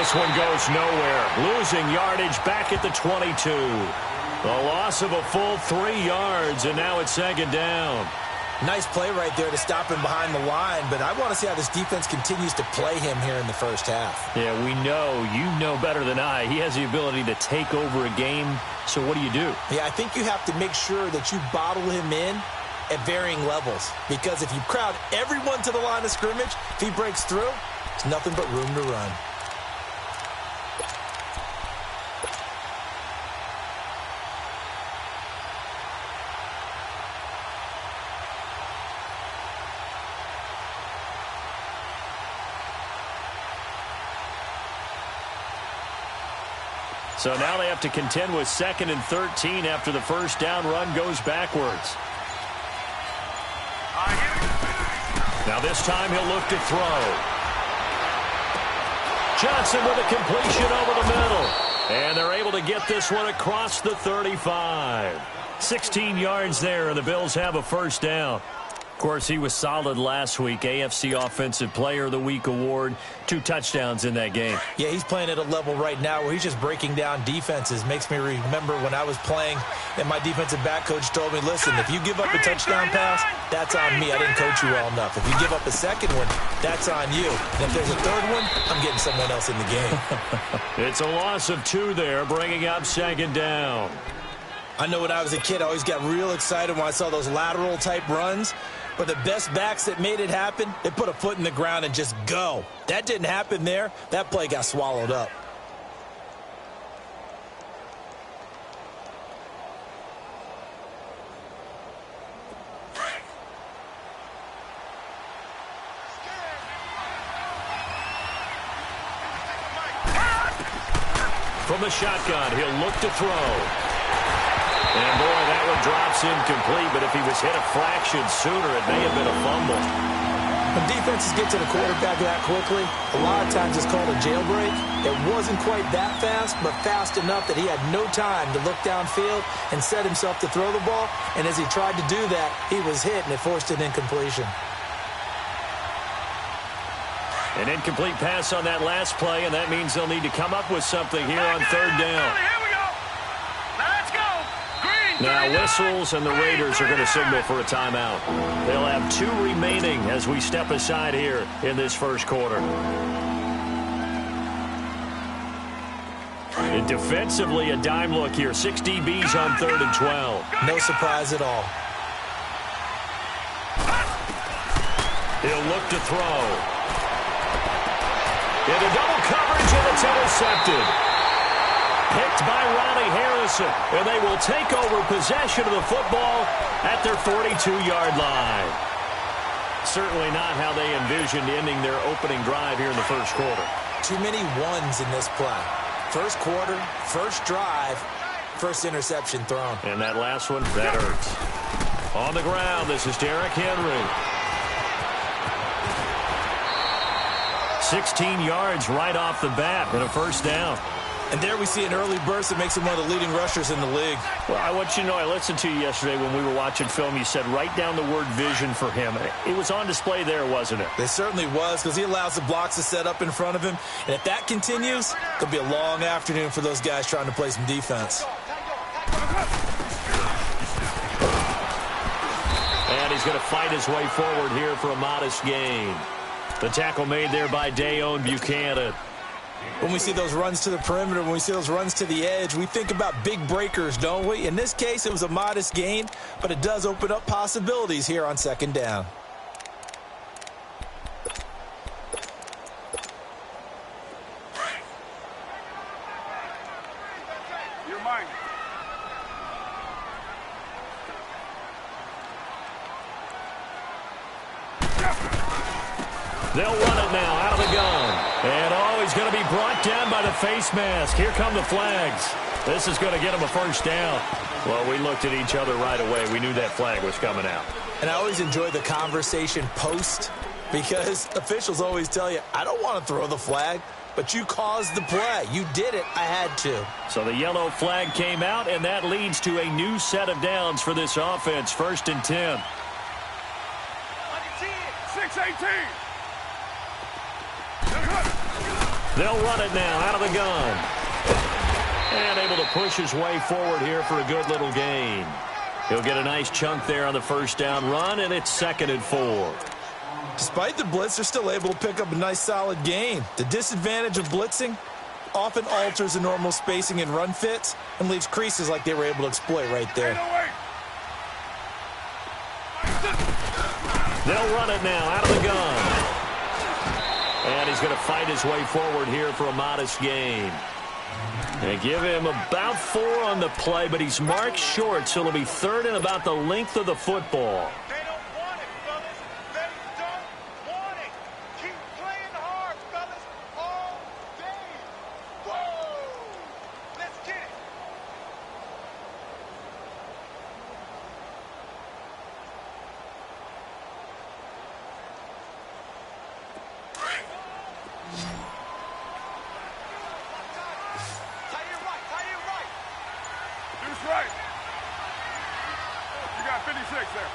this one goes nowhere. Losing yardage back at the 22. A loss of a full 3 yards, and now it's second down. Nice play right there to stop him behind the line, but I want to see how this defense continues to play him here in the first half. Yeah, you know better than I. He has the ability to take over a game, so what do you do? Yeah, I think you have to make sure that you bottle him in at varying levels, because if you crowd everyone to the line of scrimmage, if he breaks through, it's nothing but room to run. So now they have to contend with 2nd and 13 after the first down run goes backwards. Now this time he'll look to throw. Johnson with a completion over the middle. And they're able to get this one across the 35. 16 yards there, and the Bills have a first down. Of course, he was solid last week. AFC Offensive Player of the Week award. 2 touchdowns in that game. Yeah, he's playing at a level right now where he's just breaking down defenses. Makes me remember when I was playing and my defensive back coach told me, listen, if you give up a touchdown pass, that's on me. I didn't coach you well enough. If you give up a second one, that's on you. And if there's a third one, I'm getting someone else in the game. It's a loss of 2 there, bringing up second down. I know when I was a kid, I always got real excited when I saw those lateral type runs. But the best backs that made it happen, they put a foot in the ground and just go. That didn't happen there. That play got swallowed up. From the shotgun, he'll look to throw. And, boy, that one drops incomplete, but if he was hit a fraction sooner, it may have been a fumble. When defenses get to the quarterback that quickly, a lot of times it's called a jailbreak. It wasn't quite that fast, but fast enough that he had no time to look downfield and set himself to throw the ball. And as he tried to do that, he was hit, and it forced an incompletion. An incomplete pass on that last play, and that means they'll need to come up with something here on third down. Now whistles, and the Raiders are going to signal for a timeout. They'll have 2 remaining as we step aside here in this first quarter. And defensively, a dime look here. 6 DBs on 3rd and 12. No surprise at all. He'll look to throw. Into double coverage, and it's intercepted. Picked by Ronnie Harrison, and they will take over possession of the football at their 42-yard line. Certainly not how they envisioned ending their opening drive here in the first quarter. Too many ones in this play. First quarter, first drive, first interception thrown. And that last one, that hurts. On the ground, this is Derrick Henry. 16 yards right off the bat and a first down. And there we see an early burst that makes him one of the leading rushers in the league. Well, I want you to know, I listened to you yesterday when we were watching film. You said write down the word vision for him. It was on display there, wasn't it? It certainly was, because he allows the blocks to set up in front of him. And if that continues, it'll be a long afternoon for those guys trying to play some defense. And he's going to fight his way forward here for a modest gain. The tackle made there by Dayon Buchanan. When we see those runs to the perimeter, when we see those runs to the edge, we think about big breakers, don't we? In this case, it was a modest gain, but it does open up possibilities here on second down. You're mine. They'll run it now out of the gun. And, oh, he's going to be brought down by the face mask. Here come the flags. This is going to get him a first down. Well, we looked at each other right away. We knew that flag was coming out. And I always enjoy the conversation post, because officials always tell you, I don't want to throw the flag, but you caused the play. You did it. I had to. So the yellow flag came out, and that leads to a new set of downs for this offense. 1st and 10. 6-18. They'll run it now out of the gun. And able to push his way forward here for a good little gain. He'll get a nice chunk there on the first down run, and it's 2nd and 4. Despite the blitz, they're still able to pick up a nice solid gain. The disadvantage of blitzing often alters the normal spacing and run fits and leaves creases like they were able to exploit right there. They'll run it now out of the gun. And he's going to fight his way forward here for a modest gain. They give him about 4 on the play, but he's marked short, so it'll be 3rd and about the length of the football. They don't want it, fellas. They don't want it. Keep playing hard, fellas, all day. Whoa! Let's get it. Right. You got 56 there.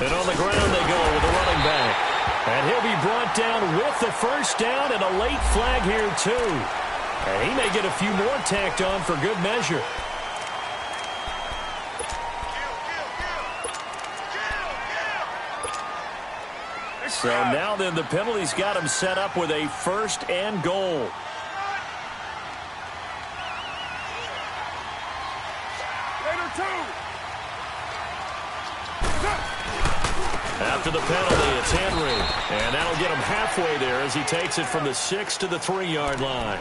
And on the ground they go with the running back. And he'll be brought down with the first down and a late flag here, too. And he may get a few more tacked on for good measure. So now then the penalty's got him set up with a 1st and goal. After the penalty, it's Henry. And that'll get him halfway there as he takes it from the 6 to the 3-yard line.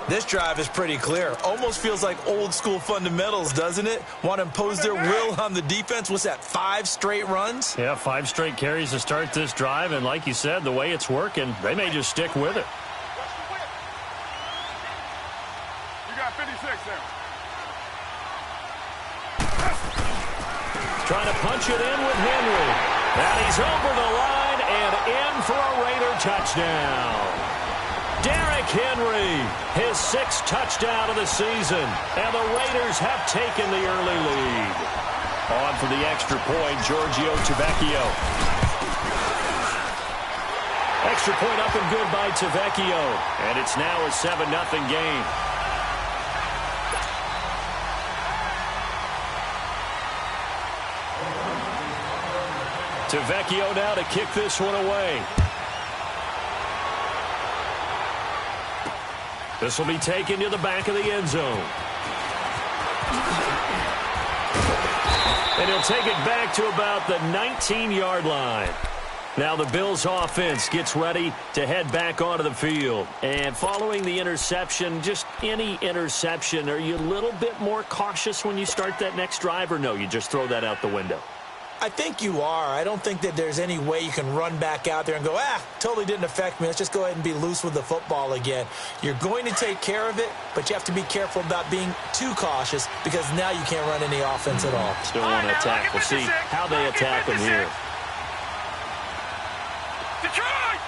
This drive is pretty clear. Almost feels like old-school fundamentals, doesn't it? Want to impose their will on the defense. What's that, 5 straight runs? Yeah, 5 straight carries to start this drive. And like you said, the way it's working, they may just stick with it. You got 56 there. Trying to punch it in with Henry. And he's over the line and in for a Raider touchdown. Derrick Henry, his 6th touchdown of the season. And the Raiders have taken the early lead. On for the extra point, Giorgio Tavecchio. Extra point up and good by Tavecchio. And it's now a 7-0 game. Tavecchio now to kick this one away. This will be taken to the back of the end zone. And he'll take it back to about the 19-yard line. Now the Bills offense gets ready to head back onto the field. And following the interception, just any interception, are you a little bit more cautious when you start that next drive, or no, you just throw that out the window? I think you are. I don't think that there's any way you can run back out there and go, totally didn't affect me. Let's just go ahead and be loose with the football again. You're going to take care of it, but you have to be careful about being too cautious because now you can't run any offense at all. Still want to attack. We'll see how they attack him here. Detroit!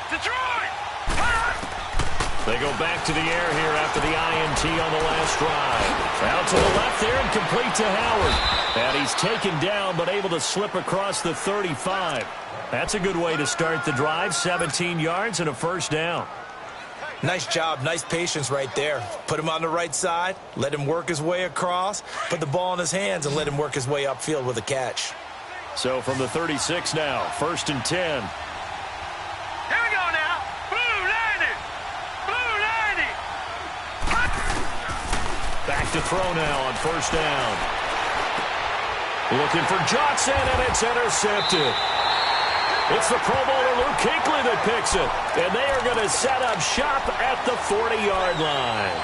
They go back to the air here after the INT on the last drive. Out to the left there and complete to Howard. And he's taken down but able to slip across the 35. That's a good way to start the drive. 17 yards and a first down. Nice job. Nice patience right there. Put him on the right side. Let him work his way across. Put the ball in his hands and let him work his way upfield with a catch. So from the 36 now, 1st and 10. Here we go now. Blue 90. Blue 90. Back to throw now on first down. Looking for Johnson, and it's intercepted. It's the Pro Bowler Luke Kuechly that picks it. And they are going to set up shop at the 40-yard line.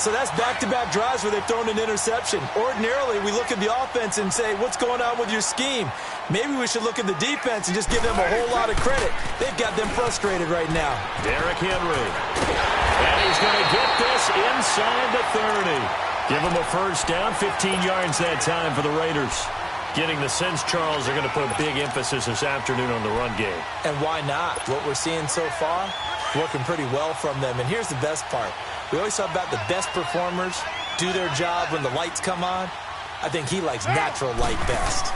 So that's back-to-back drives where they've thrown an interception. Ordinarily, we look at the offense and say, what's going on with your scheme? Maybe we should look at the defense and just give them a whole lot of credit. They've got them frustrated right now. Derrick Henry. And he's going to get this inside the 30. Give him a first down, 15 yards that time for the Raiders. Getting the sense, Charles, they're going to put a big emphasis this afternoon on the run game. And why not? What we're seeing so far, working pretty well from them. And here's the best part. We always talk about the best performers do their job when the lights come on. I think he likes natural light best.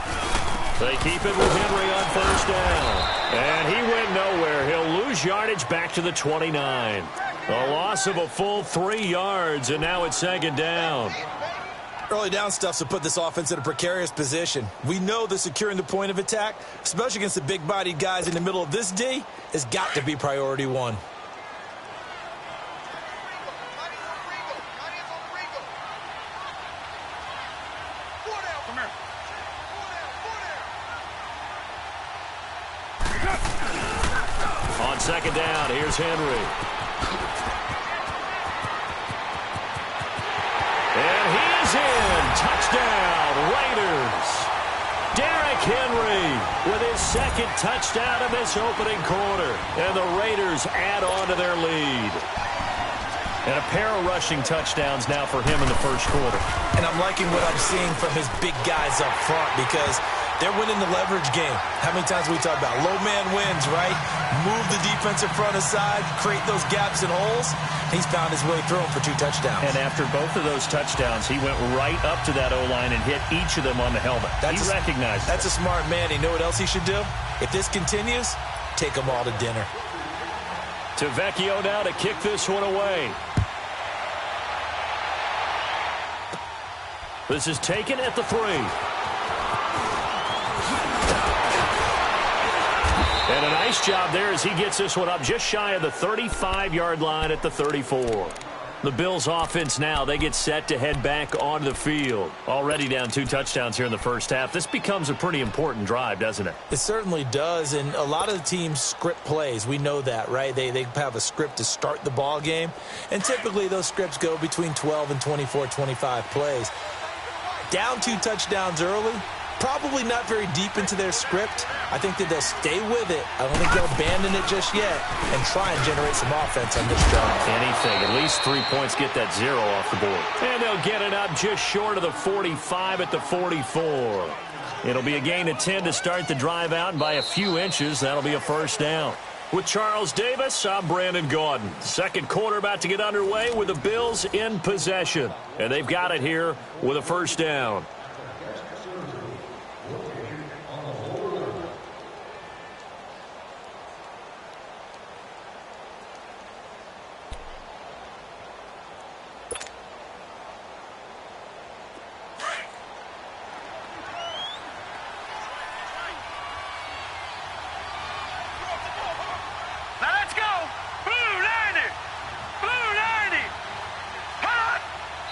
They keep it with Henry on first down. And he went nowhere. He'll lose yardage back to the 29. A loss of a full 3 yards, and now it's second down. Early down stuff to put this offense in a precarious position. We know that securing the point of attack, especially against the big-bodied guys in the middle of this D, has got to be priority one. On second down, here's Henry. And he's in. Touchdown, Raiders. Derrick Henry with his second touchdown in this opening quarter. And the Raiders add on to their lead. And a pair of rushing touchdowns now for him in the first quarter. And I'm liking what I'm seeing from his big guys up front because they're winning the leverage game. How many times we talk about low man wins, right? Move the defensive front aside, create those gaps and holes. He's found his way through them for 2 touchdowns. And after both of those touchdowns, he went right up to that O-line and hit each of them on the helmet. He recognized That's a smart man. You know what else he should do? If this continues, take them all to dinner. To Vecchio now to kick this one away. This is taken at the 3. And a nice job there as he gets this one up just shy of the 35-yard line at the 34. The Bills offense now, they get set to head back onto the field. Already down 2 touchdowns here in the first half. This becomes a pretty important drive, doesn't it? It certainly does, and a lot of the teams script plays. We know that, right? They have a script to start the ball game, and typically those scripts go between 12 and 24, 25 plays. Down 2 touchdowns early, probably not very deep into their script. I think that they'll stay with it. I don't think they'll abandon it just yet and try and generate some offense on this drive. Anything. At least 3 points get that 0 off the board. And they'll get it up just short of the 45 at the 44. It'll be a gain of 10 to start the drive out, and by a few inches, that'll be a first down. With Charles Davis, I'm Brandon Gaudin. Second quarter about to get underway with the Bills in possession. And they've got it here with a first down.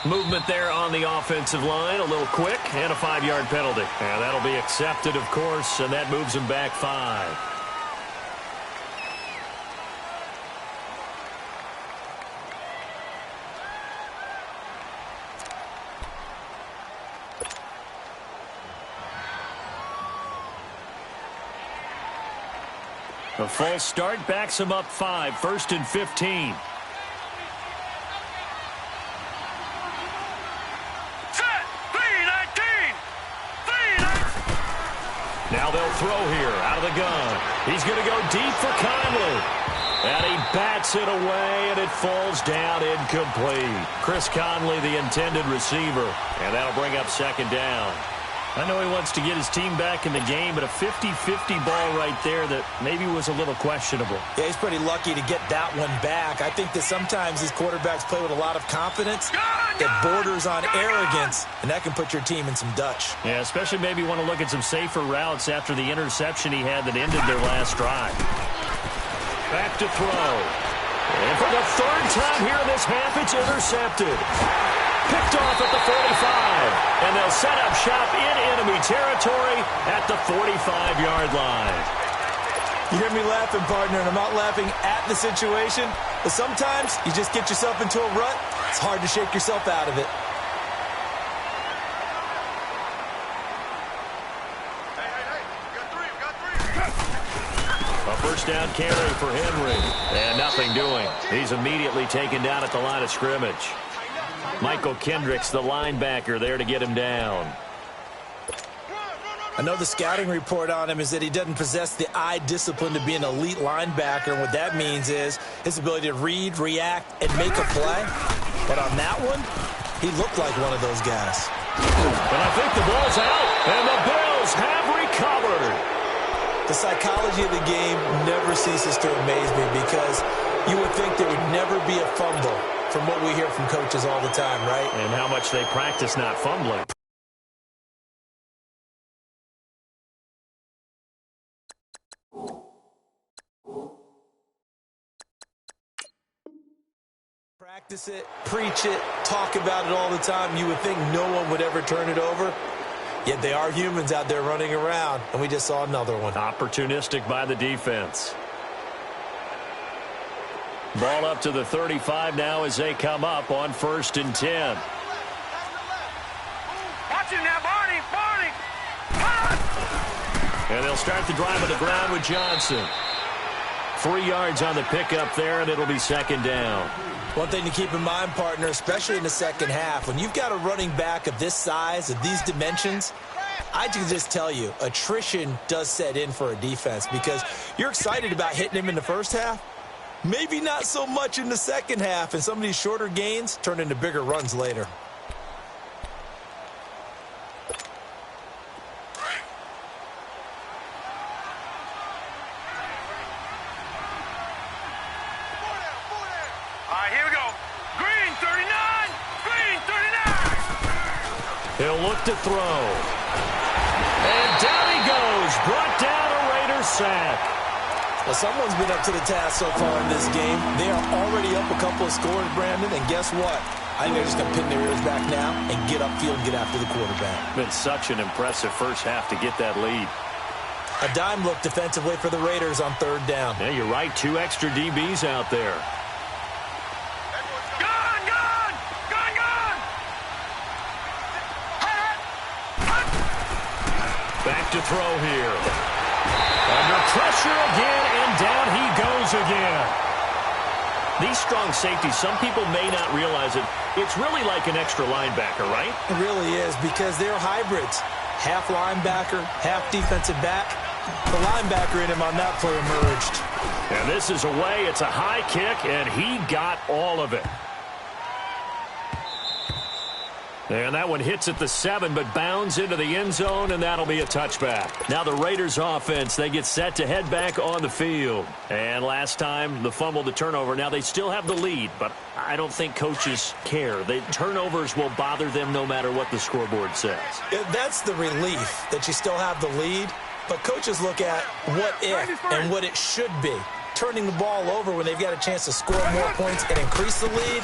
Movement there on the offensive line, a little quick, and a 5-yard penalty. And that'll be accepted, of course, and that moves him back 5. A false start backs him up 5, 1st and 15. Now they'll throw here out of the gun. He's going to go deep for Conley. And he bats it away, and it falls down incomplete. Chris Conley, the intended receiver. And that'll bring up second down. I know he wants to get his team back in the game, but a 50-50 ball right there that maybe was a little questionable. Yeah, he's pretty lucky to get that one back. I think that sometimes these quarterbacks play with a lot of confidence that borders on arrogance, and that can put your team in some Dutch. Yeah, especially maybe want to look at some safer routes after the interception he had that ended their last drive. Back to throw. And for the 3rd time here in this half, it's intercepted. Picked off at the 45. And they'll set up shop in enemy territory at the 45-yard line. You hear me laughing, partner, and I'm not laughing at the situation. But sometimes you just get yourself into a rut. It's hard to shake yourself out of it. A first down carry for Henry. And nothing doing. He's immediately taken down at the line of scrimmage. Michael Kendricks, the linebacker, there to get him down. I know the scouting report on him is that he doesn't possess the eye discipline to be an elite linebacker. And what that means is his ability to read, react, and make a play. But on that one, he looked like one of those guys. And I think the ball's out. And the Bills have recovered. The psychology of the game never ceases to amaze me because you would think there would never be a fumble from what we hear from coaches all the time, right? And how much they practice not fumbling. Practice it, preach it, talk about it all the time. You would think no one would ever turn it over. Yet they are humans out there running around, and we just saw another one. Opportunistic by the defense. Ball up to the 35 now as they come up on 1st and 10. Watch him now, Barney! Barney! And they'll start the drive on the ground with Johnson. 3 yards on the pickup there, and it'll be 2nd down. One thing to keep in mind, partner, especially in the second half, when you've got a running back of this size, of these dimensions, I can just tell you, attrition does set in for a defense because you're excited about hitting him in the first half. Maybe not so much in the second half, and some of these shorter gains turn into bigger runs later. He'll look to throw. And down he goes. Brought down a Raiders sack. Well, someone's been up to the task so far in this game. They are already up a couple of scores, Brandon, and guess what? I think they're just going to pin their ears back now and get upfield and get after the quarterback. Been such an impressive first half to get that lead. A dime look defensively for the Raiders on 3rd down. Yeah, you're right. 2 extra DBs out there. Back to throw here. Under pressure again, and down he goes again. These strong safeties, some people may not realize it. It's really like an extra linebacker, right? It really is because they're hybrids. Half linebacker, half defensive back. The linebacker in him on that play emerged. And this is away. It's a high kick, and he got all of it. And that one hits at the 7, but bounds into the end zone, and that'll be a touchback. Now the Raiders offense, they get set to head back on the field. And last time, the fumble, the turnover. Now they still have the lead, but I don't think coaches care. The turnovers will bother them no matter what the scoreboard says. That's the relief that you still have the lead, but coaches look at what if and what it should be. Turning the ball over when they've got a chance to score more points and increase the lead,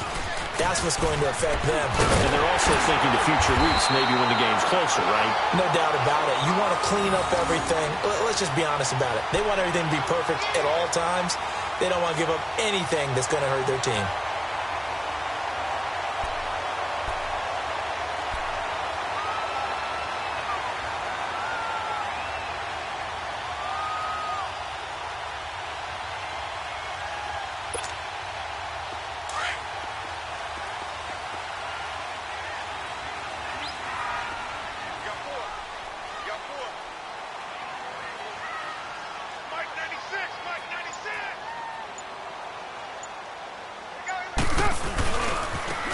that's what's going to affect them. And they're also thinking to future weeks, maybe when the game's closer, right? No doubt about it. You want to clean up everything. Let's just be honest about it. They want everything to be perfect at all times. They don't want to give up anything that's going to hurt their team.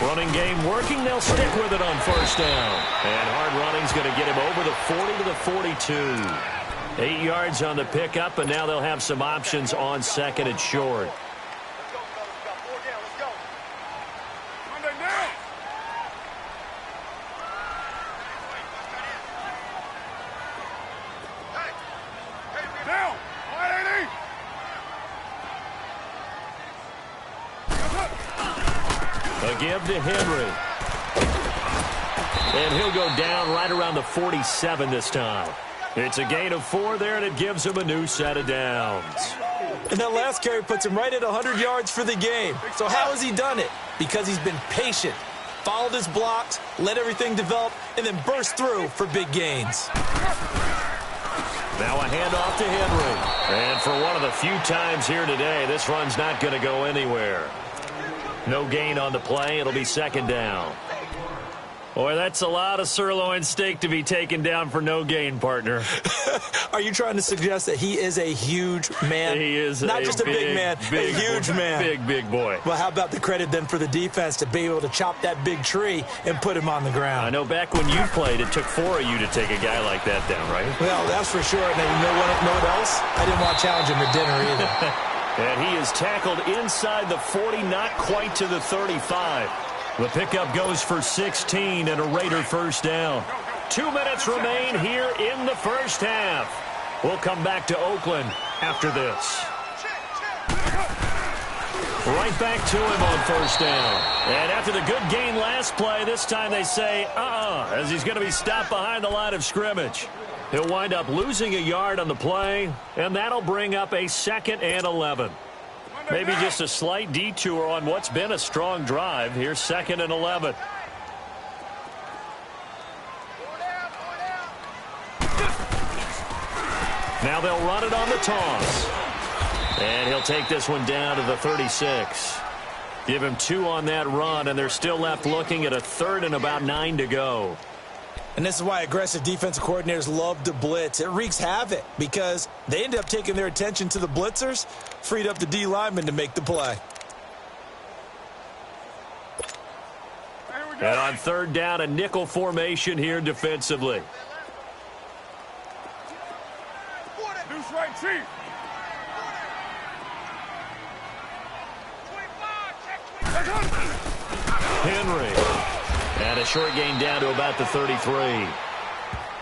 Running game working. They'll stick with it on 1st down. And hard running's going to get him over the 40 to the 42. 8 yards on the pickup, and now they'll have some options on 2nd and short. Give to Henry. And he'll go down right around the 47 this time. It's a gain of 4 there, and it gives him a new set of downs. And that last carry puts him right at 100 yards for the game. So how has he done it? Because he's been patient, followed his blocks, let everything develop, and then burst through for big gains. Now a handoff to Henry. And for one of the few times here today, this run's not going to go anywhere. No gain on the play. It'll be 2nd down. Boy, that's a lot of sirloin steak to be taken down for no gain, partner. Are you trying to suggest that he is a huge man? He is not just a big man, a huge man. Big boy. Well, how about the credit then for the defense to be able to chop that big tree and put him on the ground? I know back when you played, it took 4 of you to take a guy like that down, right? Well, that's for sure. And you know what else? I didn't want to challenge him to dinner either. And he is tackled inside the 40, not quite to the 35. The pickup goes for 16 and a Raider first down. 2 minutes remain here in the first half. We'll come back to Oakland after this. Right back to him on first down. And after the good gain last play, this time they say, as he's going to be stopped behind the line of scrimmage. He'll wind up losing a yard on the play, and that'll bring up a 2nd and 11. Maybe just a slight detour on what's been a strong drive. Here's 2nd and 11. Now they'll run it on the toss. And he'll take this one down to the 36. Give him 2 on that run, and they're still left looking at a 3rd and about 9 to go. And this is why aggressive defensive coordinators love to blitz. It wreaks havoc because they end up taking their attention to the blitzers, freed up the D lineman to make the play. And on 3rd down, a nickel formation here defensively. Loose right, Chief. Henry. And a short gain down to about the 33.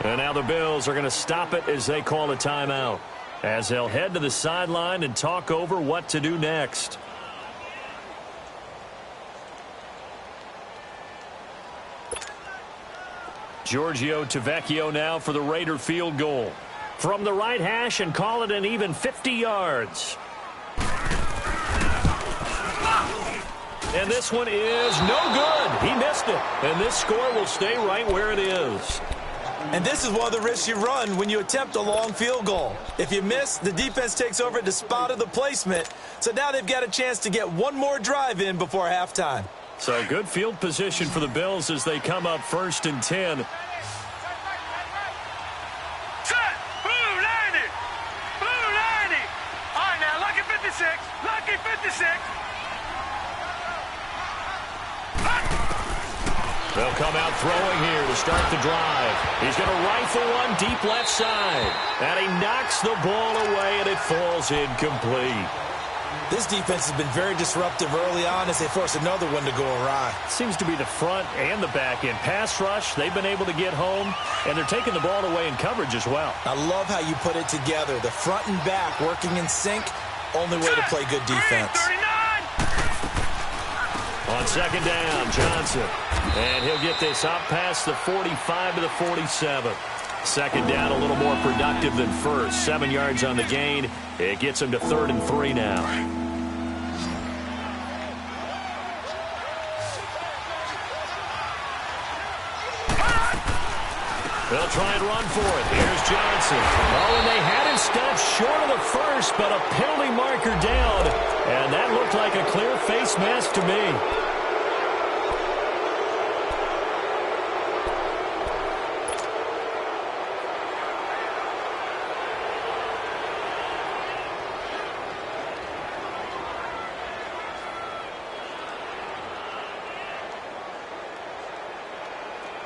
And now the Bills are going to stop it as they call a timeout, as they'll head to the sideline and talk over what to do next. Giorgio Tavecchio now for the Raider field goal. From the right hash and call it an even 50 yards. And this one is no good. He missed it. And this score will stay right where it is. And this is one of the risks you run when you attempt a long field goal. If you miss, the defense takes over at the spot of the placement. So now they've got a chance to get one more drive in before halftime. So good field position for the Bills as they come up 1st and 10. Set. Blue 90. Blue 90. All right, now, lucky 56. Lucky 56. They'll come out throwing here to start the drive. He's going to rifle one deep left side. And he knocks the ball away, and it falls incomplete. This defense has been very disruptive early on as they force another one to go awry. Seems to be the front and the back end. Pass rush, they've been able to get home, and they're taking the ball away in coverage as well. I love how you put it together. The front and back working in sync, only way to play good defense. 39. On 2nd down, Johnson. And he'll get this up past the 45 to the 47. 2nd down, a little more productive than first. 7 yards on the gain. It gets him to 3rd and 3 now. They'll try and run for it. Here's Johnson. Oh, and they had him stopped short of the first, but a penalty marker down. And that looked like a clear face mask to me.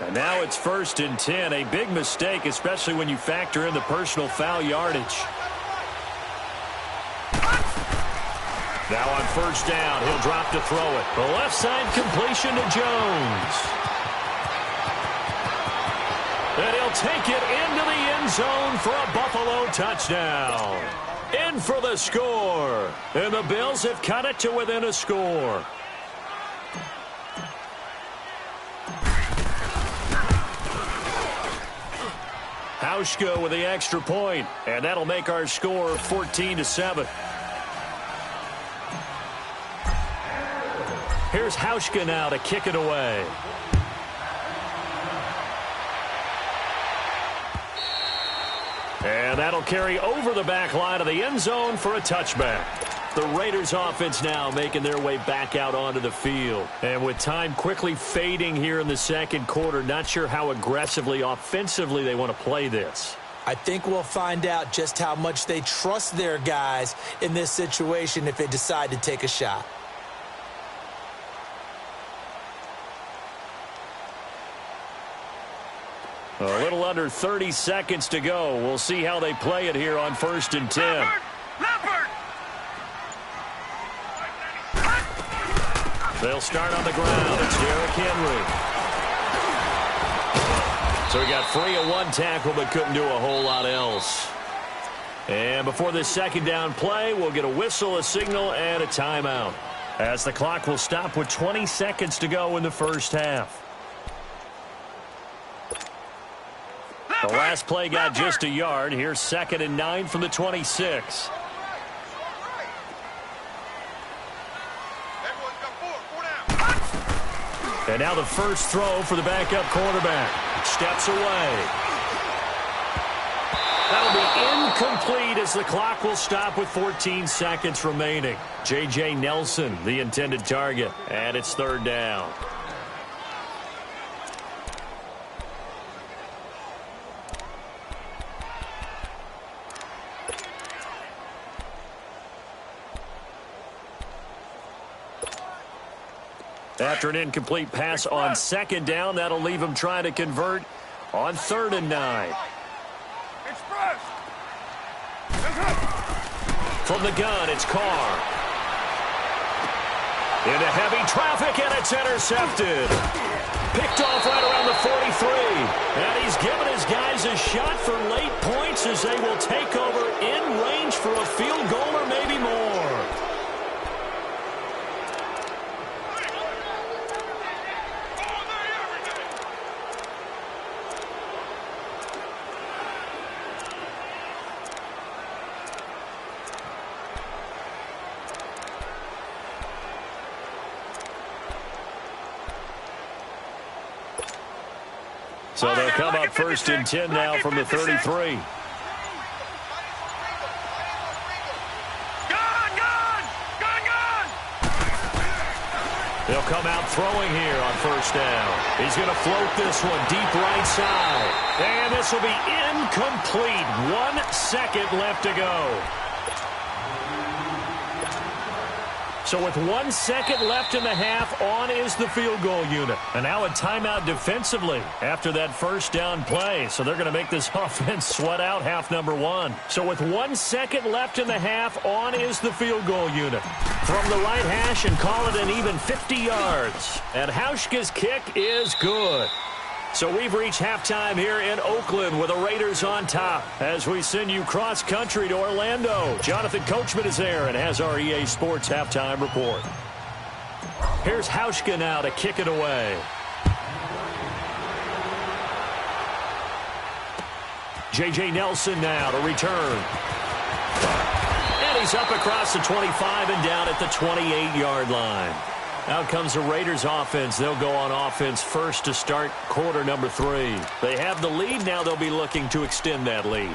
And now it's 1st and 10. A big mistake, especially when you factor in the personal foul yardage. Now on 1st down, he'll drop to throw it. The left side completion to Jones. And he'll take it into the end zone for a Buffalo touchdown. In for the score. And the Bills have cut it to within a score. Hauschka with the extra point, and that'll make our score 14-7. Here's Hauschka now to kick it away. And that'll carry over the back line of the end zone for a touchback. The Raiders offense now making their way back out onto the field. And with time quickly fading here in the second quarter, not sure how aggressively, offensively they want to play this. I think we'll find out just how much they trust their guys in this situation if they decide to take a shot. A little under 30 seconds to go. We'll see how they play it here on 1st and 10. Leopard! They'll start on the ground. It's Derrick Henry. So he got free of one tackle but couldn't do a whole lot else. And before this second down play, we'll get a whistle, a signal, and a timeout, as the clock will stop with 20 seconds to go in the first half. The last play got just a yard. Here's 2nd and 9 from the 26. And now the first throw for the backup quarterback. Steps away. That'll be incomplete as the clock will stop with 14 seconds remaining. J.J. Nelson, the intended target, and it's 3rd down. After an incomplete pass on 2nd down, that'll leave him trying to convert on 3rd and 9. From the gun, it's Carr. Into heavy traffic, and it's intercepted. Picked off right around the 43. And he's given his guys a shot for late points as they will take over in range for a field goal or maybe more. So they'll come up 1st and 10 now from the 33. Gun! They'll come out throwing here on 1st down. He's going to float this one deep right side. And this will be incomplete. 1 second left to go. So with 1 second left in the half, on is the field goal unit. And now a timeout defensively after that 1st down play. So they're going to make this offense sweat out half number 1. So with 1 second left in the half, on is the field goal unit. From the right hash and call it an even 50 yards. And Hauschka's kick is good. So we've reached halftime here in Oakland with the Raiders on top as we send you cross-country to Orlando. Jonathan Coachman is there and has our EA Sports halftime report. Here's Hauschka now to kick it away. J.J. Nelson now to return. And he's up across the 25 and down at the 28-yard line. Out comes the Raiders offense. They'll go on offense first to start quarter number 3. They have the lead. Now they'll be looking to extend that lead.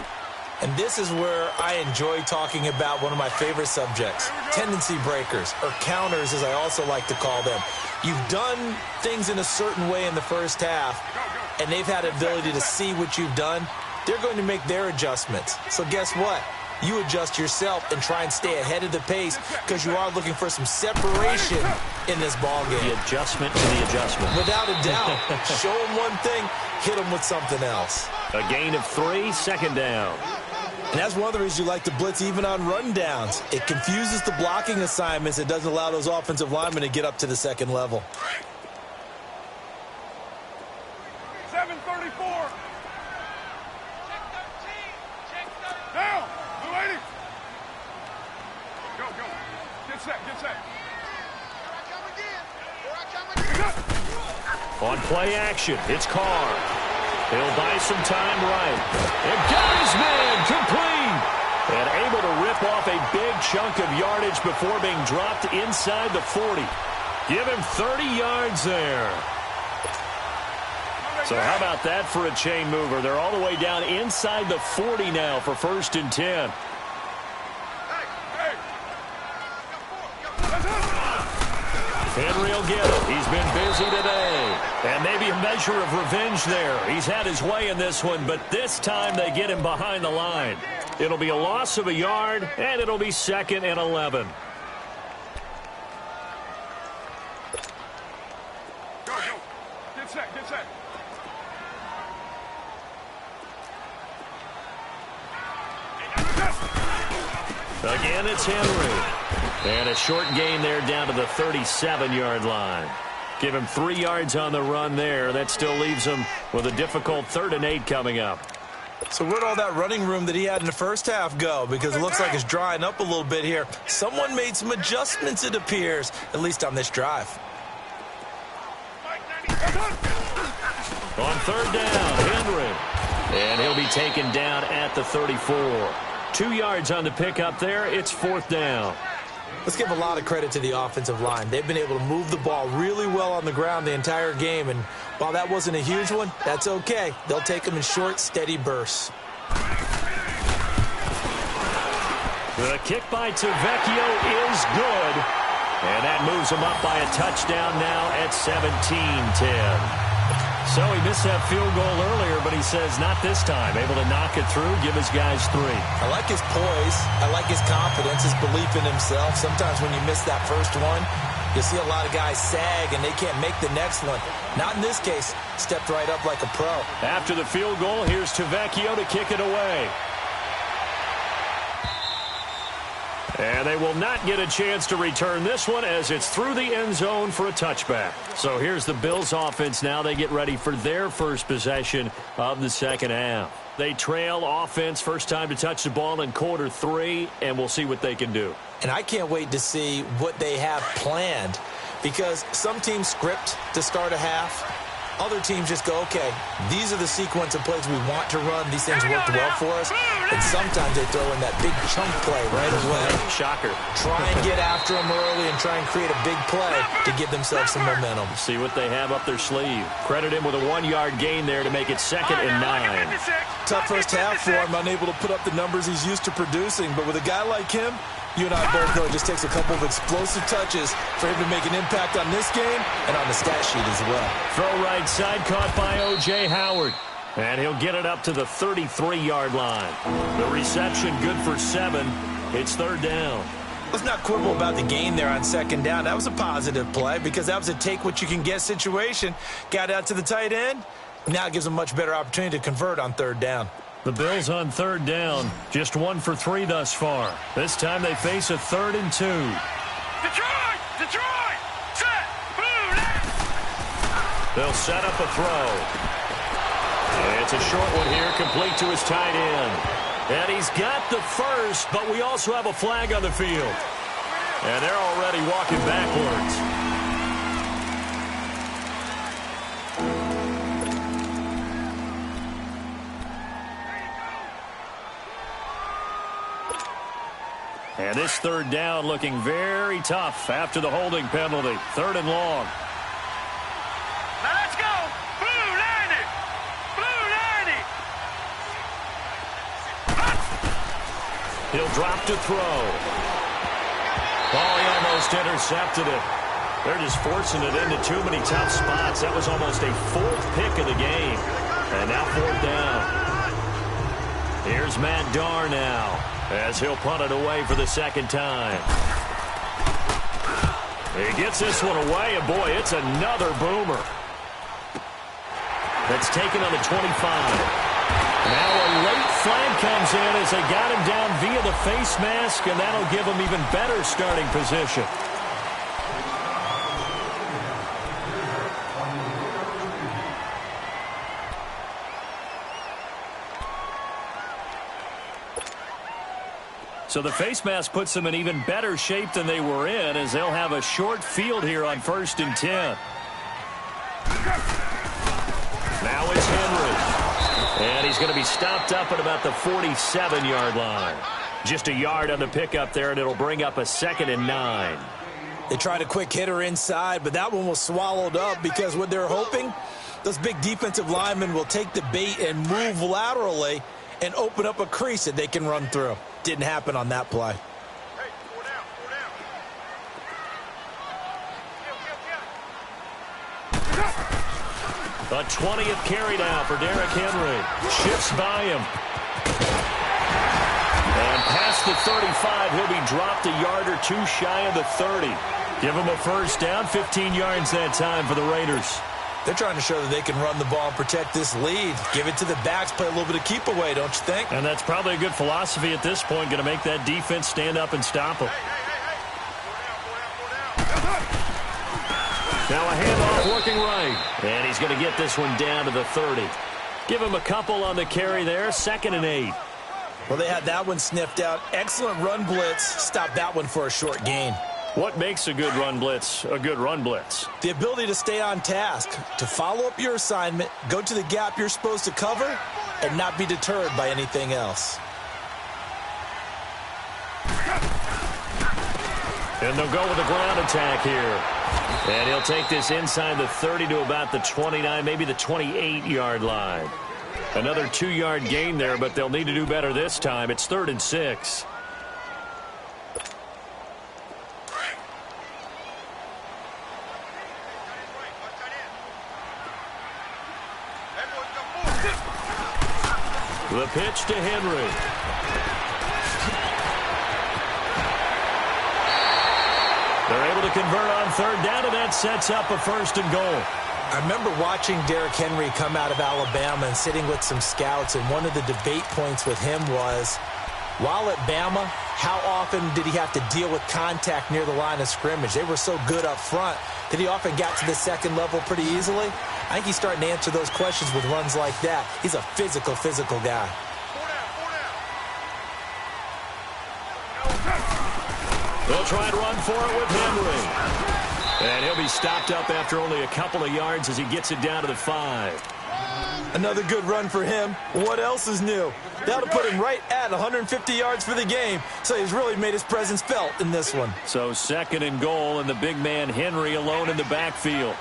And this is where I enjoy talking about one of my favorite subjects, tendency breakers, or counters as I also like to call them. You've done things in a certain way in the first half, and they've had the ability to see what you've done. They're going to make their adjustments. So guess what? You adjust yourself and try and stay ahead of the pace because you are looking for some separation in this ball game. The adjustment to the adjustment. Without a doubt. Show them one thing, hit them with something else. A gain of 3, 2nd down. And that's one of the reasons you like to blitz even on rundowns. It confuses the blocking assignments. It doesn't allow those offensive linemen to get up to the second level. 734. Down. Blue 80. Go, go. Get set, get set. On play action, it's Carr. He'll buy some time right. And got his man complete. And able to rip off a big chunk of yardage before being dropped inside the 40. Give him 30 yards there. So how about that for a chain mover? They're all the way down inside the 40 now for 1st and 10. Henry will get it. He's been busy today. And maybe a measure of revenge there. He's had his way in this one, but this time they get him behind the line. It'll be a loss of a yard, and it'll be 2nd and 11. Go. Get set. Again, it's Henry. And a short gain there down to the 37-yard line. Give him 3 yards on the run there. That still leaves him with a difficult 3rd and 8 coming up. So where'd all that running room that he had in the first half go? Because it looks like it's drying up a little bit here. Someone made some adjustments, it appears, at least on this drive. On 3rd down, Henry. And he'll be taken down at the 34. 2 yards on the pickup there. It's 4th down. Let's give a lot of credit to the offensive line. They've been able to move the ball really well on the ground the entire game, and while that wasn't a huge one, that's okay. They'll take them in short, steady bursts. The kick by Tavecchio is good, and that moves him up by a touchdown now at 17-10. So he missed that field goal earlier, but he says not this time. Able to knock it through, give his guys 3. I like his poise. I like his confidence, his belief in himself. Sometimes when you miss that first one, you see a lot of guys sag and they can't make the next one. Not in this case. Stepped right up like a pro. After the field goal, here's Tavecchio to kick it away. And they will not get a chance to return this one as it's through the end zone for a touchback. So here's the Bills offense now. They get ready for their first possession of the second half. They trail offense, first time to touch the ball in quarter 3, and we'll see what they can do. And I can't wait to see what they have planned, because some teams script to start a half. Other teams just go, okay, these are the sequence of plays we want to run. These things worked well for us. And sometimes they throw in that big chunk play right away. Shocker. Try and get after them early and try and create a big play to give themselves some momentum. See what they have up their sleeve. Credit him with a 1-yard gain there to make it 2nd and 9. Tough first half for him, unable to put up the numbers he's used to producing. But with a guy like him, you and I both know it just takes a couple of explosive touches for him to make an impact on this game and on the stat sheet as well. Throw right side, caught by O.J. Howard. And he'll get it up to the 33-yard line. The reception good for 7. It's 3rd down. Let's not quibble about the gain there on 2nd down. That was a positive play because that was a take-what-you-can-get situation. Got out to the tight end. Now it gives them a much better opportunity to convert on 3rd down. The Bills on 3rd down, just 1 for 3 thus far. This time they face a 3rd and 2. Detroit! Set! Blue! They'll set up a throw. It's a short one here, complete to his tight end. And he's got the first, but we also have a flag on the field. And they're already walking backwards. And this 3rd down looking very tough after the holding penalty. 3rd and long. Now let's go! Blue 90! Blue 90! He'll drop to throw. Oh, he almost intercepted it. They're just forcing it into too many tough spots. That was almost a 4th pick of the game. And now 4th down. Here's Matt Darr now, as he'll punt it away for the 2nd time. He gets this one away, and boy, it's another boomer. That's taken on the 25. Now a late flag comes in as they got him down via the face mask, and that'll give him even better starting position. So the face mask puts them in even better shape than they were in, as they'll have a short field here on 1st and 10. Now it's Henry. And he's going to be stopped up at about the 47-yard line. Just a yard on the pickup there, and it'll bring up a 2nd and 9. They tried a quick hitter inside, but that one was swallowed up because what they're hoping, those big defensive linemen will take the bait and move laterally and open up a crease that they can run through. Didn't happen on that play. Hey, 4 down. A 20th carry now for Derrick Henry. Shifts by him. And past the 35, he'll be dropped a yard or two shy of the 30. Give him a first down, 15 yards that time for the Raiders. They're trying to show that they can run the ball and protect this lead. Give it to the backs, play a little bit of keep away, don't you think? And that's probably a good philosophy at this point, going to make that defense stand up and stop them. Now a handoff working right. And he's going to get this one down to the 30. Give him a couple on the carry there, 2nd and 8. Well, they had that one sniffed out. Excellent run blitz. Stop that one for a short gain. What makes a good run blitz a good run blitz? The ability to stay on task, to follow up your assignment, go to the gap you're supposed to cover, and not be deterred by anything else. And they'll go with a ground attack here. And he'll take this inside the 30 to about the 29, maybe the 28-yard line. Another 2-yard gain there, but they'll need to do better this time. It's 3rd and 6. The pitch to Henry. They're able to convert on 3rd down, and that sets up a 1st and goal. I remember watching Derrick Henry come out of Alabama and sitting with some scouts, and one of the debate points with him was, while at Bama, how often did he have to deal with contact near the line of scrimmage? They were so good up front that he often got to the 2nd level pretty easily. I think he's starting to answer those questions with runs like that. He's a physical guy. They'll try and run for it with Henry. And he'll be stopped up after only a couple of yards as he gets it down to the 5. Another good run for him. What else is new? That'll put him right at 150 yards for the game. So he's really made his presence felt in this one. So 2nd and goal, and the big man Henry alone in the backfield.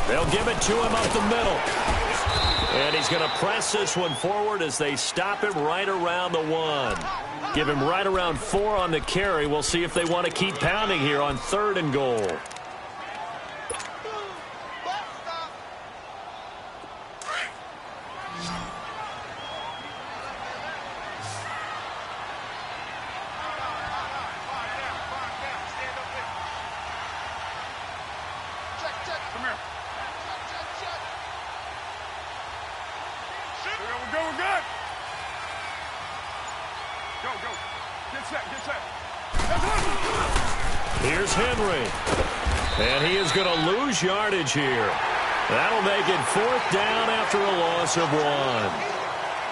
They'll give it to him up the middle. And he's going to press this one forward as they stop him right around the 1. Give him right around 4 on the carry. We'll see if they want to keep pounding here on 3rd and goal. Here's Henry. And he is going to lose yardage here. That'll make it 4th down after a loss of 1.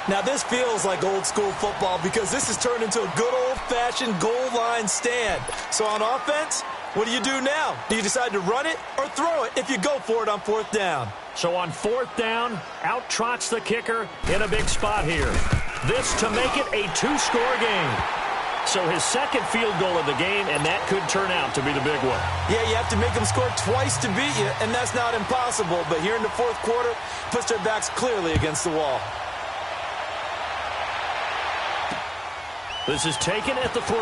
Now this feels like old school football because this has turned into a good old-fashioned goal line stand. So on offense, what do you do now? Do you decide to run it or throw it if you go for it on 4th down? So on 4th down, out trots the kicker in a big spot here. This to make it a 2-score game. So his 2nd field goal of the game, and that could turn out to be the big one. Yeah, you have to make them score twice to beat you, and that's not impossible. But here in the 4th quarter, puts their backs clearly against the wall. This is taken at the 3.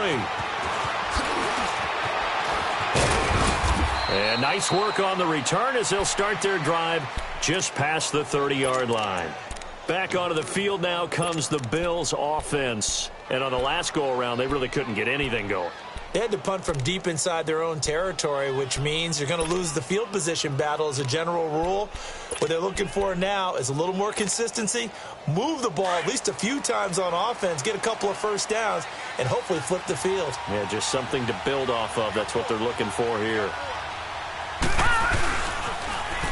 And nice work on the return as they'll start their drive just past the 30-yard line. Back onto the field now comes the Bills offense. And on the last go-around, they really couldn't get anything going. They had to punt from deep inside their own territory, which means you're going to lose the field position battle as a general rule. What they're looking for now is a little more consistency, move the ball at least a few times on offense, get a couple of 1st downs, and hopefully flip the field. Yeah, just something to build off of. That's what they're looking for here.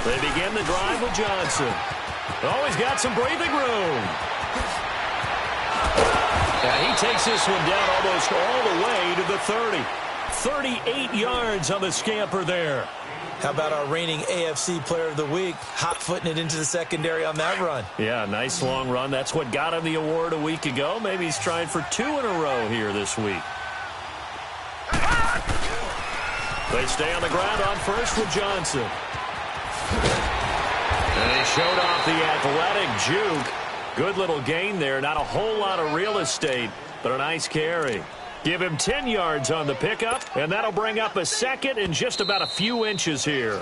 They begin the drive with Johnson. Oh, he's got some breathing room. And he takes this one down almost all the way to the 30. 38 yards on the scamper there. How about our reigning AFC Player of the Week, hot-footing it into the secondary on that run? Yeah, nice long run. That's what got him the award a week ago. Maybe he's trying for 2 in a row here this week. They stay on the ground on 1st with Johnson. And he showed off the athletic juke. Good little gain there. Not a whole lot of real estate, but a nice carry. Give him 10 yards on the pickup, and that'll bring up a 2nd and just about a few inches here.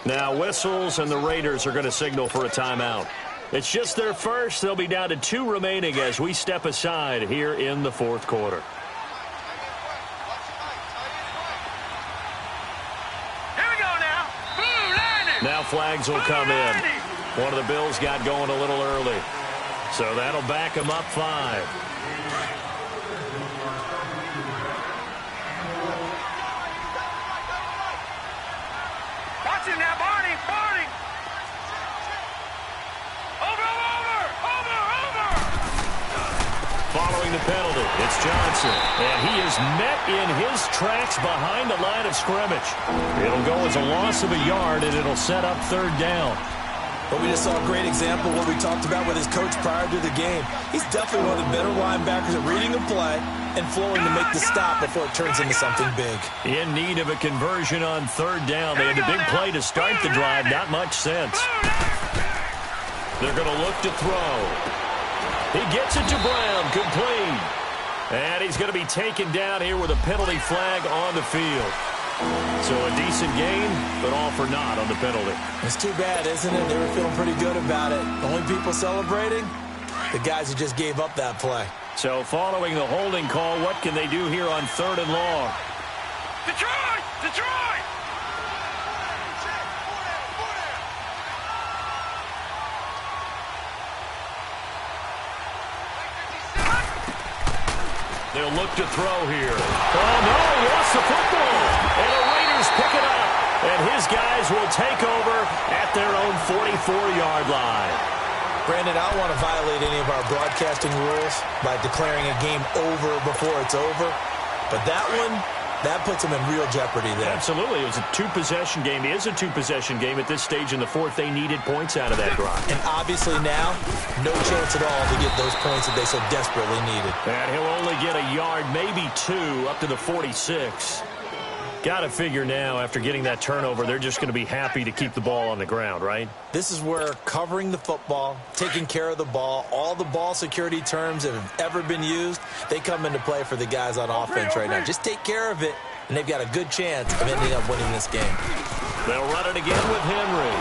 Now whistles, and the Raiders are going to signal for a timeout. It's just their first. They'll be down to 2 remaining as we step aside here in the fourth quarter. Here we go now. Blue landing. Now flags will come in. One of the Bills got going a little early. So that'll back them up 5. Watch it now, Barney. Barney. Over. Following the penalty, it's Johnson. And he is met in his tracks behind the line of scrimmage. It'll go as a loss of a yard, and it'll set up 3rd down. But we just saw a great example of what we talked about with his coach prior to the game. He's definitely one of the better linebackers at reading a play and flowing to make the stop before it turns into something big. In need of a conversion on 3rd down. They had a big play to start the drive. Not much sense. They're going to look to throw. He gets it to Brown. Complete. And he's going to be taken down here with a penalty flag on the field. So a decent gain, but all for naught on the penalty. It's too bad, isn't it? They were feeling pretty good about it. The only people celebrating, the guys who just gave up that play. So following the holding call, what can they do here on 3rd and long? Detroit! Detroit! They'll look to throw here. Oh, no, he lost the football. And the Raiders pick it up. And his guys will take over at their own 44-yard line. Brandon, I don't want to violate any of our broadcasting rules by declaring a game over before it's over. But that one, that puts them in real jeopardy there. Absolutely. It was a 2-possession game. It is a 2-possession game at this stage in the fourth. They needed points out of that drive. And obviously now, no chance at all to get those points that they so desperately needed. And he'll only get a yard, maybe 2, up to the 46. Got to figure now, after getting that turnover, they're just going to be happy to keep the ball on the ground, right? This is where covering the football, taking care of the ball, all the ball security terms that have ever been used, they come into play for the guys on offense right now. Just take care of it, and they've got a good chance of ending up winning this game. They'll run it again with Henry.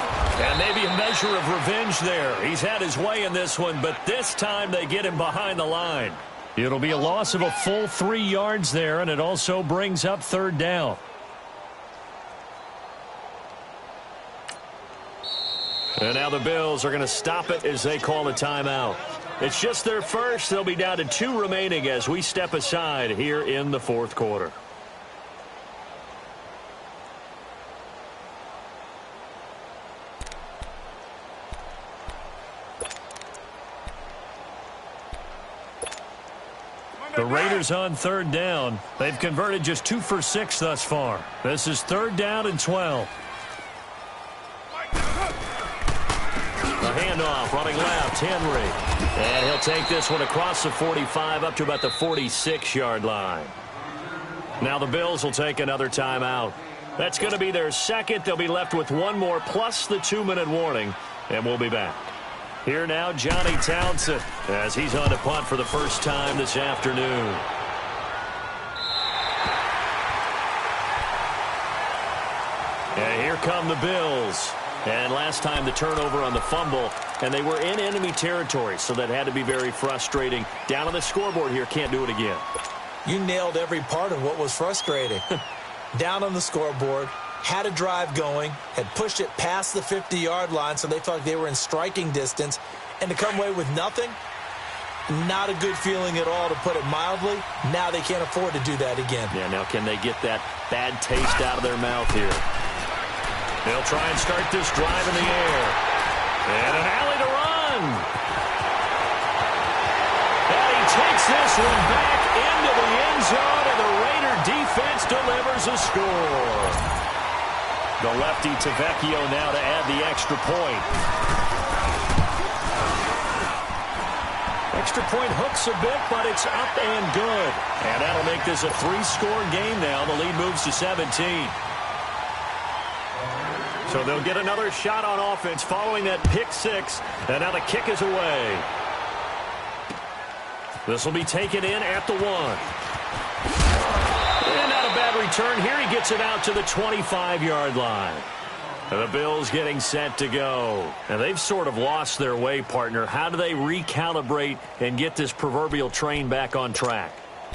And maybe a measure of revenge there. He's had his way in this one, but this time they get him behind the line. It'll be a loss of a full 3 yards there, and it also brings up 3rd down. And now the Bills are going to stop it as they call a timeout. It's just their first. They'll be down to 2 remaining as we step aside here in the fourth quarter. The Raiders on 3rd down. They've converted just 2 for 6 thus far. This is 3rd down and 12. A handoff, running left, Henry. And he'll take this one across the 45 up to about the 46-yard line. Now the Bills will take another timeout. That's going to be their second. They'll be left with 1 more plus the 2-minute warning, and we'll be back. Here now, Johnny Townsend, as he's on to punt for the first time this afternoon. And here come the Bills. And last time the turnover on the fumble, and they were in enemy territory, so that had to be very frustrating. Down on the scoreboard here, can't do it again. You nailed every part of what was frustrating. Down on the scoreboard, had a drive going, had pushed it past the 50-yard line, so they felt like they were in striking distance, and to come away with nothing, not a good feeling at all, to put it mildly. Now they can't afford to do that again. Yeah, now can they get that bad taste out of their mouth here? They'll try and start this drive in the air. And an alley to run. And he takes this one back into the end zone, and the Raider defense delivers a score. The lefty Tavecchio now to add the extra point. Extra point hooks a bit, but it's up and good. And that'll make this a 3-score game now. The lead moves to 17. So they'll get another shot on offense following that pick 6. And now the kick is away. This will be taken in at the 1. And not a bad return here. He gets it out to the 25-yard line. And the Bills getting set to go. And they've sort of lost their way, partner. How do they recalibrate and get this proverbial train back on track?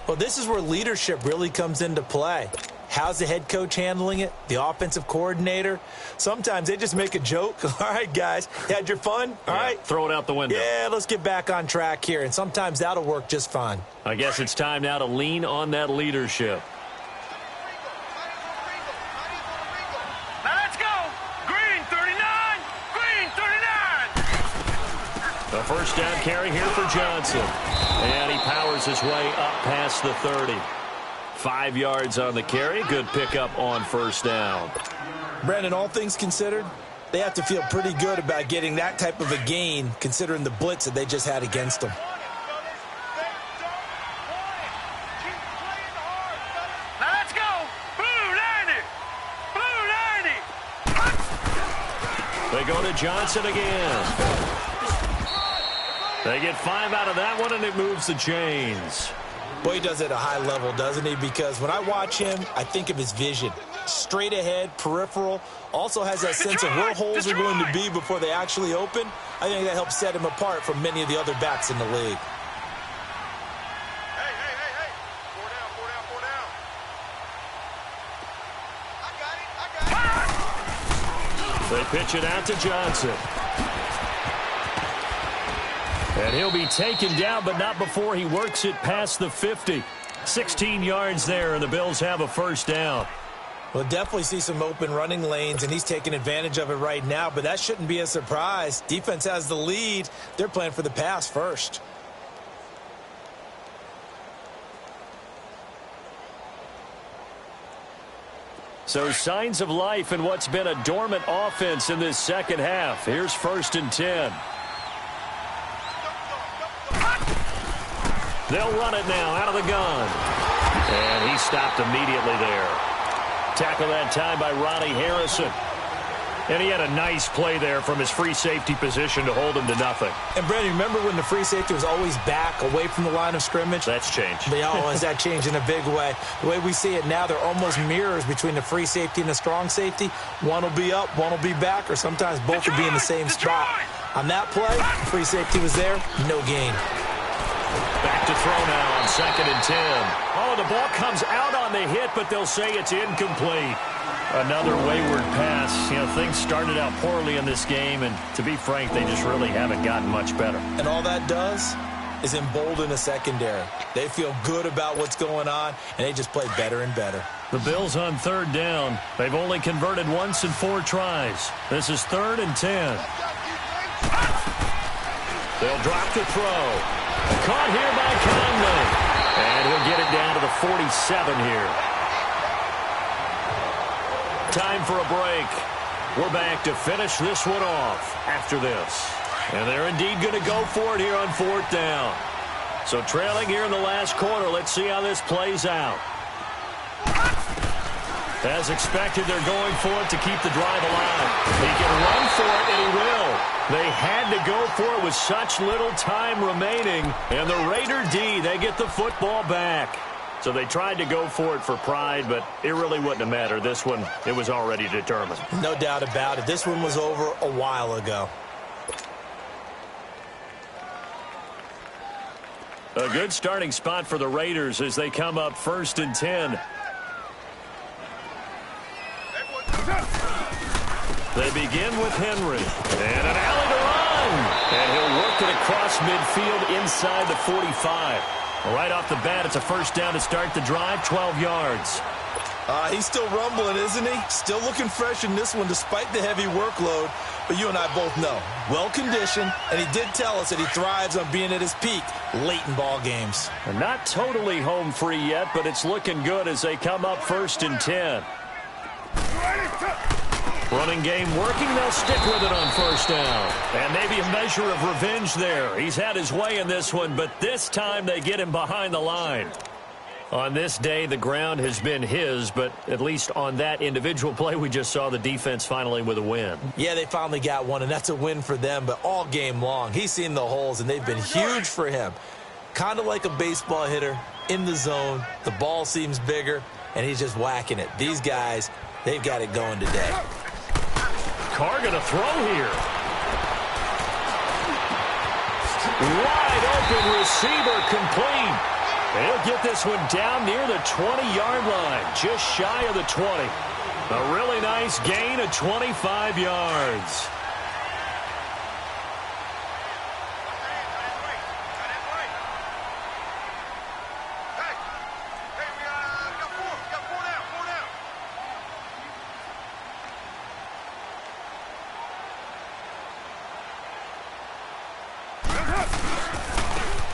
Well, this is where leadership really comes into play. How's the head coach handling it? The offensive coordinator? Sometimes they just make a joke. All right, guys, you had your fun? All right. Throw it out the window. Yeah, let's get back on track here. And sometimes that'll work just fine. I guess it's time now to lean on that leadership. Now let's go. Green 39. Green 39. A first down carry here for Johnson. And he powers his way up past the 30. 5 yards on the carry. Good pickup on first down. Brandon, all things considered, they have to feel pretty good about getting that type of a gain considering the blitz that they just had against them. Now let's go. Blue 90. Blue 90. They go to Johnson again. They get 5 out of that one, and it moves the chains. Boy, he does it at a high level, doesn't he? Because when I watch him, I think of his vision. Straight ahead, peripheral. Also has that sense of where holes are going to be before they actually open. I think that helps set him apart from many of the other backs in the league. Hey. 4 down. I got it. They pitch it out to Johnson. And he'll be taken down, but not before he works it past the 50. 16 yards there, and the Bills have a first down. We'll definitely see some open running lanes, and he's taking advantage of it right now, but that shouldn't be a surprise. Defense has the lead. They're playing for the pass first. So signs of life in what's been a dormant offense in this second half. Here's 1st and 10. They'll run it now out of the gun. And he stopped immediately there. Tackle that time by Ronnie Harrison. And he had a nice play there from his free safety position to hold him to nothing. And, Brandon, remember when the free safety was always back away from the line of scrimmage? That's changed. They always that changed in a big way. The way we see it now, they're almost mirrors between the free safety and the strong safety. One will be up, one will be back, or sometimes both will be in the same spot. On that play, the free safety was there, no gain. Back to throw now on 2nd and 10. Oh, the ball comes out on the hit, but they'll say it's incomplete. Another wayward pass. You know, things started out poorly in this game, and to be frank, they just really haven't gotten much better. And all that does is embolden the secondary. They feel good about what's going on, and they just play better and better. The Bills on 3rd down. They've only converted once in 4 tries. This is 3rd and 10. They'll drop the throw. Caught here by Conley. And he'll get it down to the 47 here. Time for a break. We're back to finish this one off after this. And they're indeed going to go for it here on 4th down. So trailing here in the last quarter, let's see how this plays out. As expected, they're going for it to keep the drive alive. He can run for it, and he will. They had to go for it with such little time remaining. And the Raider D, they get the football back. So they tried to go for it for pride, but it really wouldn't have mattered. This one, it was already determined. No doubt about it. This one was over a while ago. A good starting spot for the Raiders as they come up 1st and 10. They begin with Henry. And an alley to run. And he'll work it across midfield inside the 45. Right off the bat, it's a first down to start the drive, 12 yards. He's still rumbling, isn't he? Still looking fresh in this one despite the heavy workload. But you and I both know, well-conditioned, and he did tell us that he thrives on being at his peak late in ball games. They're not totally home free yet, but it's looking good as they come up 1st and 10. Running game working. They'll stick with it on 1st down. And maybe a measure of revenge there. He's had his way in this one, but this time they get him behind the line. On this day, the ground has been his, but at least on that individual play, we just saw the defense finally with a win. Yeah, they finally got one, and that's a win for them, but all game long, he's seen the holes, and they've been huge for him. Kind of like a baseball hitter in the zone. The ball seems bigger, and he's just whacking it. These guys, they've got it going today. Carr going to throw here? Wide open receiver, complete. He'll get this one down near the 20-yard line, just shy of the 20. A really nice gain of 25 yards.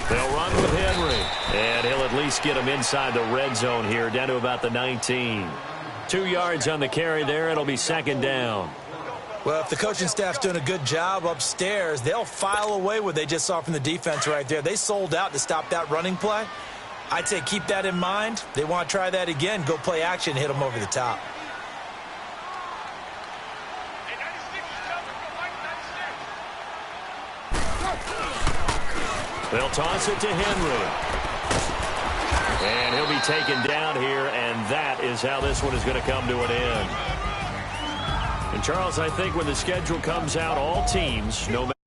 They'll run with Henry, and he'll at least get him inside the red zone here, down to about the 19. 2 yards on the carry there. It'll be second down. Well, if the coaching staff's doing a good job upstairs, they'll file away what they just saw from the defense right there. They sold out to stop that running play. I'd say keep that in mind. They want to try that again, go play action, hit them over the top. They'll toss it to Henry. And he'll be taken down here, and that is how this one is going to come to an end. And, Charles, I think when the schedule comes out, all teams, no matter